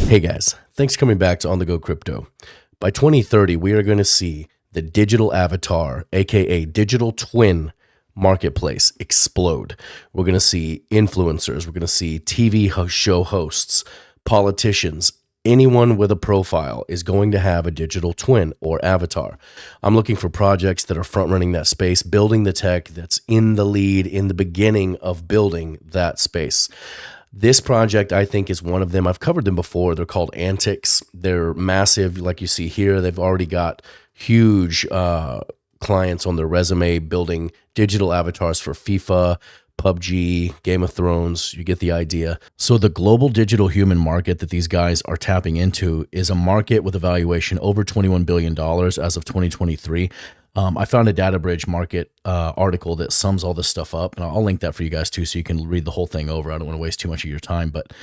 Hey guys, thanks for coming back to On The Go Crypto. By 2030, we are going to see the digital avatar, aka digital twin marketplace explode. We're going to see influencers, we're going to see TV show hosts, politicians, anyone with a profile is going to have a digital twin or avatar. I'm looking for projects that are front running that space, building the tech that's in the lead, in the beginning of building that space. This project, I think, is one of them. I've covered them before. They're called Antix. They're massive, like you see here. They've already got huge clients on their resume building digital avatars for FIFA, PUBG, Game of Thrones. You get the idea. So the global digital human market that these guys are tapping into is a market with a valuation over $21 billion as of 2023. I found a DataBridge market article that sums all this stuff up, and I'll link that for you guys too, so you can read the whole thing over. I don't want to waste too much of your time, but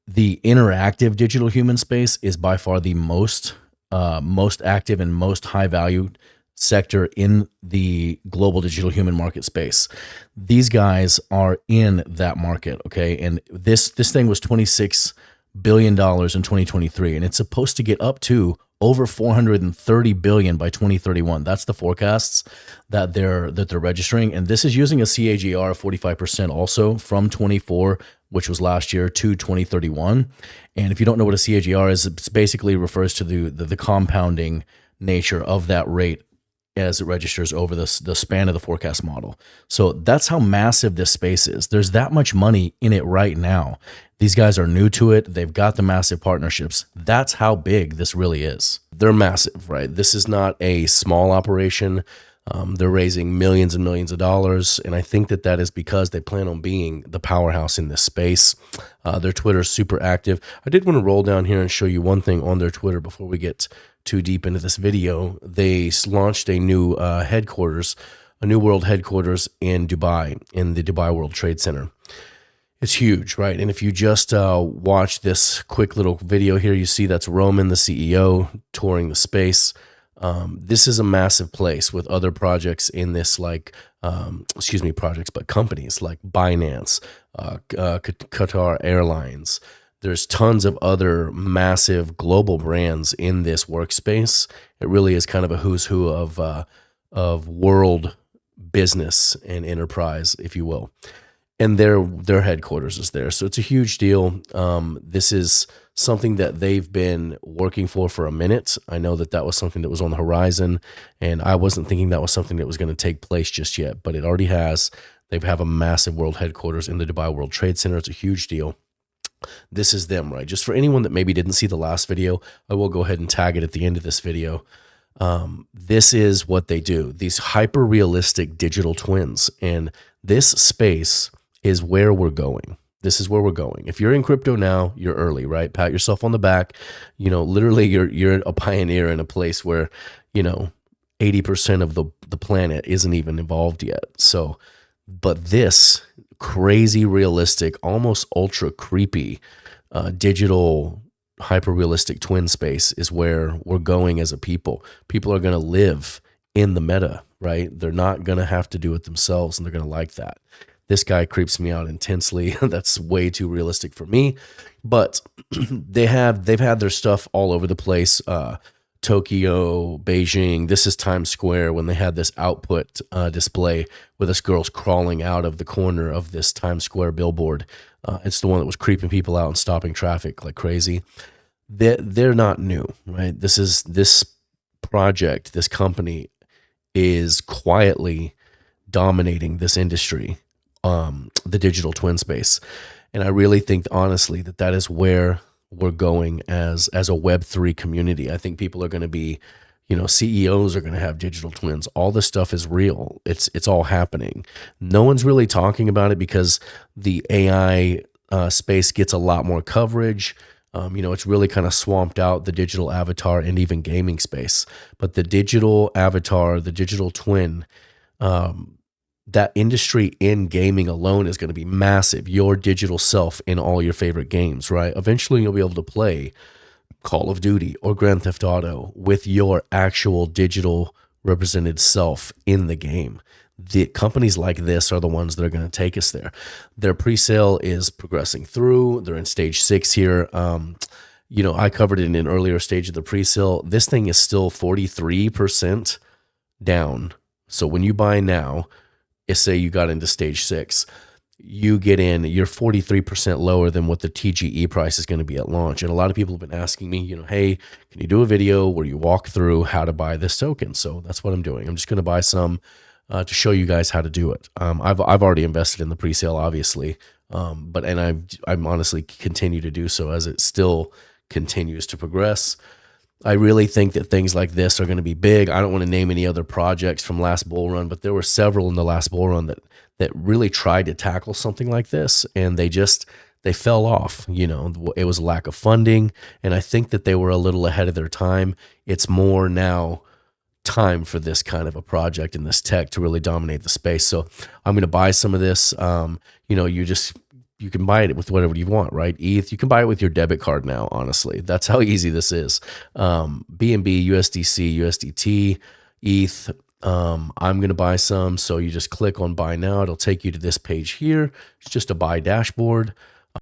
the interactive digital human space is by far the most active and most high value sector in the global digital human market space. These guys are in that market, okay? And this thing was $26 billion in 2023, and it's supposed to get up to over 430 billion by 2031. That's the forecasts that they're registering, and this is using a CAGR of 45% also from 24, which was last year, to 2031. And if you don't know what a CAGR is, it basically refers to the compounding nature of that rate as it registers over the span of the forecast model. So that's how massive this space is. There's that much money in it right now. These guys are new to it. They've got the massive partnerships. That's how big this really is. They're massive, right? This is not a small operation. They're raising millions and millions of dollars, and I think that is because they plan on being the powerhouse in this space. Their Twitter is super active. I did want to roll down here and show you one thing on their Twitter before we get too deep into this video. They launched a new headquarters, a new world headquarters in Dubai, in the Dubai World Trade Center. It's huge, right? And if you just watch this quick little video here, you see that's Roman, the CEO, touring the space. This is a massive place with other projects in this, like, projects, but companies like Binance, Qatar Airlines. There's tons of other massive global brands in this workspace. It really is kind of a who's who of world business and enterprise, if you will. And their headquarters is there. So it's a huge deal. This is something that they've been working for a minute. I know that was something that was on the horizon, and I wasn't thinking that was something that was going to take place just yet, but it already has. They have a massive world headquarters in the Dubai World Trade Center. It's a huge deal. This is them, right? Just for anyone that maybe didn't see the last video, I will go ahead and tag it at the end of this video. This is what they do. These hyper-realistic digital twins. And this space is where we're going. This is where we're going. If you're in crypto now, you're early, right? Pat yourself on the back. You know, literally you're a pioneer in a place where, 80% of the planet isn't even involved yet. So, but this crazy realistic, almost ultra creepy, digital hyper-realistic twin space is where we're going as a people. People are going to live in the meta, right? They're not going to have to do it themselves, and they're going to like that. This guy creeps me out intensely. That's way too realistic for me. But they've had their stuff all over the place. Tokyo, Beijing. This is Times Square when they had this output display with this girl's crawling out of the corner of this Times Square billboard. It's the one that was creeping people out and stopping traffic like crazy. They're not new, right? This project, this company is quietly dominating this industry, the digital twin space. And I really think, honestly, that is where we're going as a Web3 community. I think people are going to be, CEOs are going to have digital twins. All this stuff is real. It's all happening. No one's really talking about it because the AI space gets a lot more coverage. It's really kind of swamped out the digital avatar and even gaming space. But the digital avatar, the digital twin, that industry in gaming alone is going to be massive. Your digital self in all your favorite games, right? Eventually you'll be able to play Call of Duty or Grand Theft Auto with your actual digital represented self in the game. The companies like this are the ones that are going to take us there. Their pre-sale is progressing through. They're in stage 6 here. I covered it in an earlier stage of the pre-sale. This thing is still 43% down. So when you buy now, say you got into stage 6, you get in, you're 43% lower than what the TGE price is going to be at launch. And a lot of people have been asking me, hey, can you do a video where you walk through how to buy this token? So that's what I'm doing. I'm just going to buy some to show you guys how to do it. I've already invested in the pre-sale, obviously, but I'm honestly continue to do so as it still continues to progress. I really think that things like this are going to be big. I don't want to name any other projects from last bull run, but there were several in the last bull run that really tried to tackle something like this, and they fell off. It was a lack of funding, and I think that they were a little ahead of their time. It's more now time for this kind of a project and this tech to really dominate the space. So I'm going to buy some of this. You can buy it with whatever you want, right? ETH, you can buy it with your debit card now, honestly. That's how easy this is. BNB, USDC, USDT, ETH. I'm going to buy some. So you just click on buy now. It'll take you to this page here. It's just a buy dashboard.